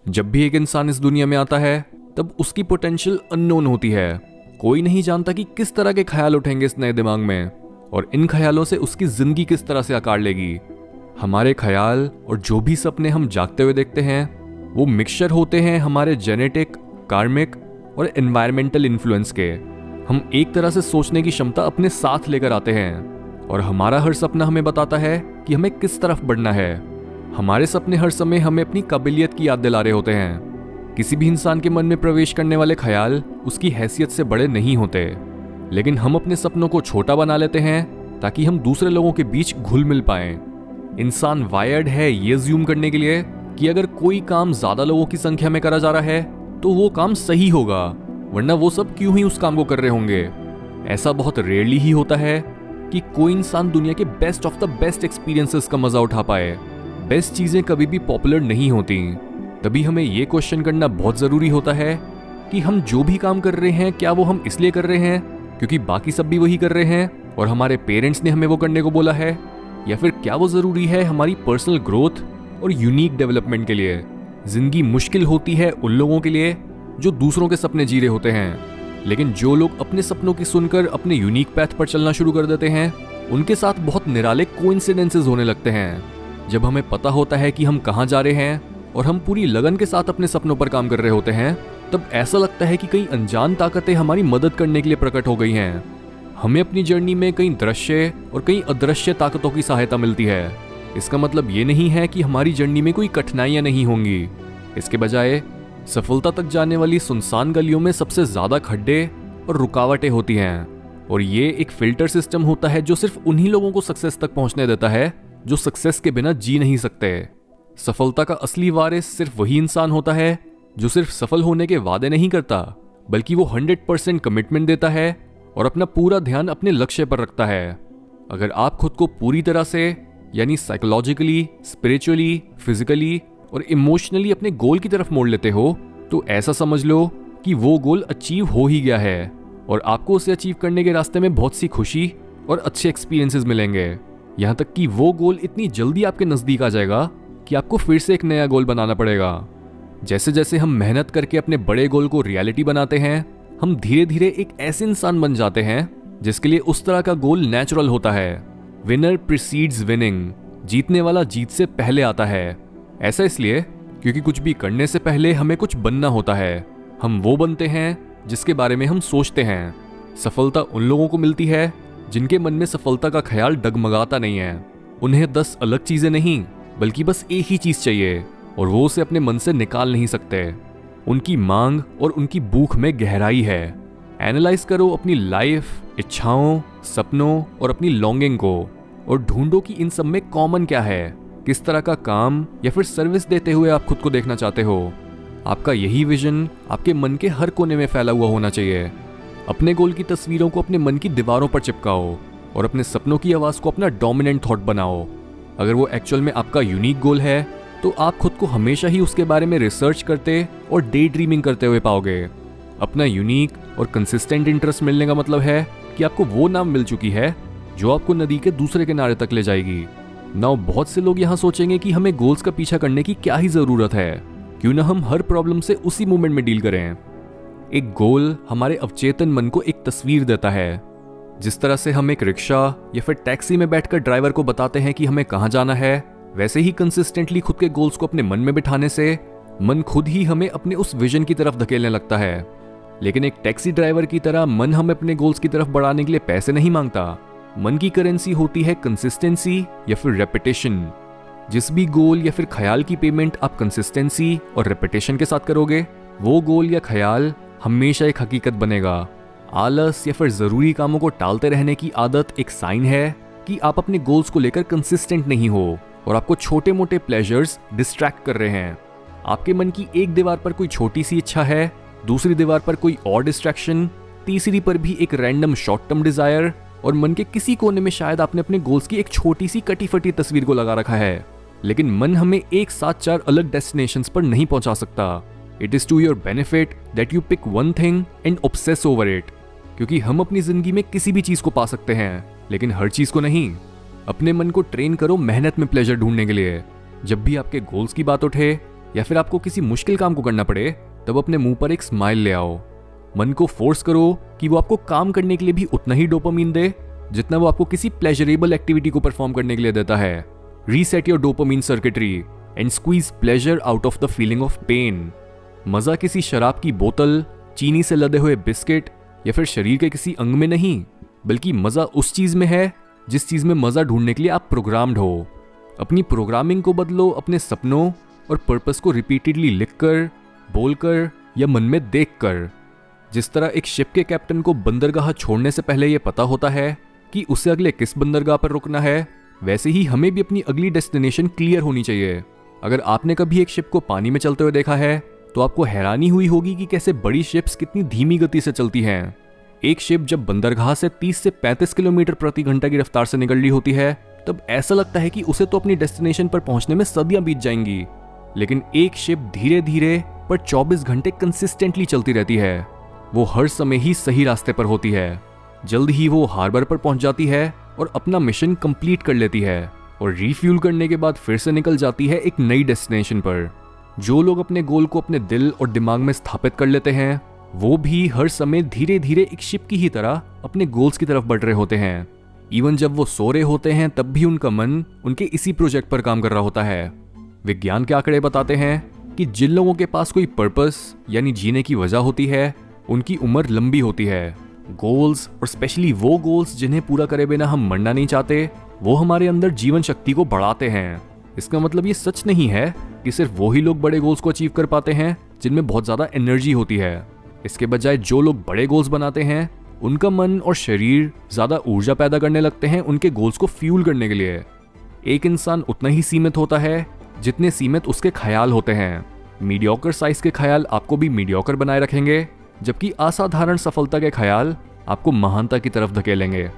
जब भी एक इंसान इस दुनिया में आता है तब उसकी पोटेंशियल अननोन होती है। कोई नहीं जानता कि किस तरह के ख्याल उठेंगे इस नए दिमाग में और इन ख्यालों से उसकी जिंदगी किस तरह से आकार लेगी। हमारे ख्याल और जो भी सपने हम जागते हुए देखते हैं वो मिक्सचर होते हैं हमारे जेनेटिक, कार्मिक और एनवायरमेंटल इन्फ्लुएंस के। हम एक तरह से सोचने की क्षमता अपने साथ लेकर आते हैं और हमारा हर सपना हमें बताता है कि हमें किस तरफ बढ़ना है। हमारे सपने हर समय हमें अपनी काबिलियत की याद दिला रहे होते हैं। किसी भी इंसान के मन में प्रवेश करने वाले ख्याल उसकी हैसियत से बड़े नहीं होते, लेकिन हम अपने सपनों को छोटा बना लेते हैं ताकि हम दूसरे लोगों के बीच घुल मिल पाएं। इंसान वायर्ड है ये अज्यूम करने के लिए कि अगर कोई काम ज्यादा लोगों की संख्या में करा जा रहा है तो वो काम सही होगा, वरना वो सब क्यों ही उस काम को कर रहे होंगे। ऐसा बहुत रेयरली ही होता है कि कोई इंसान दुनिया के best of the best experiences का मजा उठा पाए। बेस्ट चीजें कभी भी पॉपुलर नहीं होती। तभी हमें ये क्वेश्चन करना बहुत जरूरी होता है कि हम जो भी काम कर रहे हैं क्या वो हम इसलिए कर रहे हैं क्योंकि बाकी सब भी वही कर रहे हैं और हमारे पेरेंट्स ने हमें वो करने को बोला है, या फिर क्या वो जरूरी है हमारी पर्सनल ग्रोथ और यूनिक डेवलपमेंट के लिए। जिंदगी मुश्किल होती है उन लोगों के लिए जो दूसरों के सपने जी रहे होते हैं, लेकिन जो लोग अपने सपनों की सुनकर अपने यूनिक पैथ पर चलना शुरू कर देते हैं उनके साथ बहुत निराले कोइंसिडेंसेस होने लगते हैं। जब हमें पता होता है कि हम कहाँ जा रहे हैं और हम पूरी लगन के साथ अपने सपनों पर काम कर रहे होते हैं तब ऐसा लगता है कि कई अनजान ताकतें हमारी मदद करने के लिए प्रकट हो गई हैं। हमें अपनी जर्नी में कई दृश्य और कई अदृश्य ताकतों की सहायता मिलती है। इसका मतलब ये नहीं है कि हमारी जर्नी में कोई कठिनाइयां नहीं होंगी। इसके बजाय सफलता तक जाने वाली सुनसान गलियों में सबसे ज्यादा खड्डे और रुकावटें होती हैं, और ये एक फिल्टर सिस्टम होता है जो सिर्फ उन्हीं लोगों को सक्सेस तक पहुंचने देता है जो सक्सेस के बिना जी नहीं सकते। सफलता का असली वारिस सिर्फ वही इंसान होता है जो सिर्फ सफल होने के वादे नहीं करता, बल्कि वो 100% कमिटमेंट देता है और अपना पूरा ध्यान अपने लक्ष्य पर रखता है। अगर आप खुद को पूरी तरह से यानी साइकोलॉजिकली, स्पिरिचुअली, फिजिकली और इमोशनली अपने गोल की तरफ मोड़ लेते हो तो ऐसा समझ लो कि वो गोल अचीव हो ही गया है और आपको उसे अचीव करने के रास्ते में बहुत सी खुशी और अच्छे एक्सपीरियंसेस मिलेंगे। यहाँ तक कि वो गोल इतनी जल्दी आपके नजदीक आ जाएगा कि आपको फिर से एक नया गोल बनाना पड़ेगा। जैसे जैसे हम मेहनत करके अपने बड़े गोल को रियलिटी बनाते हैं हम धीरे धीरे एक ऐसे इंसान बन जाते हैं जिसके लिए उस तरह का गोल नेचुरल होता है। विनर प्रीसीड्स विनिंग, जीतने वाला जीत से पहले आता है। ऐसा इसलिए क्योंकि कुछ भी करने से पहले हमें कुछ बनना होता है। हम वो बनते हैं जिसके बारे में हम सोचते हैं। सफलता उन लोगों को मिलती है जिनके मन में सफलता का ख्याल डगमगाता नहीं है। उन्हें 10 अलग चीजें नहीं बल्कि बस एक ही चीज चाहिए और वो उसे अपने मन से निकाल नहीं सकते। उनकी मांग और उनकी भूख में गहराई है। एनालाइज करो अपनी लाइफ, इच्छाओं, सपनों और अपनी लॉन्गिंग को और ढूंढो कि इन सब में कॉमन क्या है। किस तरह का काम या फिर सर्विस देते हुए आप खुद को देखना चाहते हो। आपका यही विजन आपके मन के हर कोने में फैला हुआ होना चाहिए। अपने गोल की तस्वीरों को अपने मन की दीवारों पर चिपकाओ और अपने सपनों की आवाज को अपना डोमिनेंट थॉट बनाओ। अगर वो एक्चुअल में आपका यूनिक गोल है तो आप खुद को हमेशा ही उसके बारे में रिसर्च करते और डे ड्रीमिंग करते हुए पाओगे। अपना यूनिक और कंसिस्टेंट इंटरेस्ट मिलने का मतलब है कि आपको वो नाम मिल चुकी है जो आपको नदी के दूसरे किनारे तक ले जाएगी। नाउ बहुत से लोग यहाँ सोचेंगे कि हमें गोल्स का पीछा करने की क्या ही जरूरत है, क्यों ना हम हर प्रॉब्लम से उसी मोमेंट में डील करें। एक गोल हमारे अवचेतन मन को एक तस्वीर देता है। जिस तरह से हम एक रिक्शा या फिर टैक्सी में बैठकर ड्राइवर को बताते हैं कि हमें कहाँ जाना है, वैसे ही कंसिस्टेंटली खुद के गोल्स को अपने मन में बिठाने से मन खुद ही हमें अपने उस विजन की तरफ धकेलने लगता है। लेकिन एक टैक्सी ड्राइवर की तरह मन हमें अपने गोल्स की तरफ बढ़ाने के लिए पैसे नहीं मांगता। मन की करेंसी होती है कंसिस्टेंसी या फिर रेपिटेशन। जिस भी गोल या फिर ख्याल की पेमेंट आप कंसिस्टेंसी और रेपिटेशन के साथ करोगे वो गोल या ख्याल हमेशा एक हकीकत बनेगा। आलस या फिर जरूरी कामों को टालते रहने की आदत एक साइन है कि आप अपने गोल्स को लेकर कंसिस्टेंट नहीं हो और आपको छोटे मोटे प्लेजर्स डिस्ट्रैक्ट कर रहे हैं। आपके मन की एक दीवार पर कोई छोटी सी इच्छा है, दूसरी दीवार पर कोई और डिस्ट्रैक्शन, तीसरी पर भी एक रैंडम शॉर्ट टर्म डिजायर और मन के किसी कोने में शायद आपने अपने गोल्स की एक छोटी सी कटी फटी तस्वीर को लगा रखा है। लेकिन मन हमें एक साथ 4 अलग डेस्टिनेशंस पर नहीं पहुंचा सकता। It is to your benefit that you pick one thing and obsess over it. क्योंकि हम अपनी जिंदगी में किसी भी चीज को पा सकते हैं लेकिन हर चीज को नहीं। अपने मन को ट्रेन करो मेहनत में प्लेजर ढूंढने के लिए। जब भी आपके गोल्स की बात उठे या फिर आपको किसी मुश्किल काम को करना पड़े, तब अपने मुंह पर एक स्माइल ले आओ। मन को फोर्स करो कि वो आपको काम करने के लिए भी उतना ही डोपामीन दे जितना वो आपको किसी प्लेजरेबल एक्टिविटी को परफॉर्म करने के लिए देता है। Reset your dopamine circuitry and squeeze pleasure out of the feeling of pain. मजा किसी शराब की बोतल, चीनी से लदे हुए बिस्किट या फिर शरीर के किसी अंग में नहीं, बल्कि मजा उस चीज में है जिस चीज में मजा ढूंढने के लिए आप प्रोग्राम्ड हो। अपनी प्रोग्रामिंग को बदलो अपने सपनों और पर्पस को रिपीटेडली लिखकर, बोलकर या मन में देखकर। जिस तरह एक शिप के कैप्टन को बंदरगाह छोड़ने से पहले यह पता होता है कि उसे अगले किस बंदरगाह पर रुकना है, वैसे ही हमें भी अपनी अगली डेस्टिनेशन क्लियर होनी चाहिए। अगर आपने कभी एक शिप को पानी में चलते हुए देखा है तो आपको हैरानी हुई होगी कि कैसे बड़ी शिप्स कितनी धीमी गति से चलती हैं। एक शिप जब बंदरगाह से 30 से 35 किलोमीटर प्रति घंटा की रफ्तार से निकल रही होती है, तब ऐसा लगता है कि उसे तो अपनी डेस्टिनेशन पर पहुंचने में सदियां बीत जाएंगी। लेकिन एक शिप धीरे धीरे पर 24 घंटे कंसिस्टेंटली चलती रहती है। वो हर समय ही सही रास्ते पर होती है। जल्द ही वो हार्बर पर पहुंच जाती है और अपना मिशन कंप्लीट कर लेती है और रिफ्यूल करने के बाद फिर से निकल जाती है एक नई डेस्टिनेशन पर। जो लोग अपने गोल को अपने दिल और दिमाग में स्थापित कर लेते हैं, वो भी हर समय धीरे धीरे एक शिप की ही तरह अपने गोल्स की तरफ बढ़ रहे होते हैं। इवन जब वो सो रहे होते हैं तब भी उनका मन उनके इसी प्रोजेक्ट पर काम कर रहा होता है। विज्ञान के आंकड़े बताते हैं कि जिन लोगों के पास कोई पर्पस यानी जीने की वजह होती है, उनकी उम्र लंबी होती है। गोल्स और स्पेशली वो गोल्स जिन्हें पूरा करे बिना हम मरना नहीं चाहते, वो हमारे अंदर जीवन शक्ति को बढ़ाते हैं। इसका मतलब ये सच नहीं है कि सिर्फ वो ही लोग बड़े गोल्स को अचीव कर पाते हैं जिनमें बहुत ज्यादा एनर्जी होती है। इसके बजाय जो लोग बड़े गोल्स बनाते हैं, उनका मन और शरीर ज्यादा ऊर्जा पैदा करने लगते हैं उनके गोल्स को फ्यूल करने के लिए। एक इंसान उतना ही सीमित होता है जितने सीमित उसके ख्याल होते हैं। मीडियोकर साइज के ख्याल आपको भी मीडियोकर बनाए रखेंगे, जबकि असाधारण सफलता के ख्याल आपको महानता की तरफ धकेलेंगे।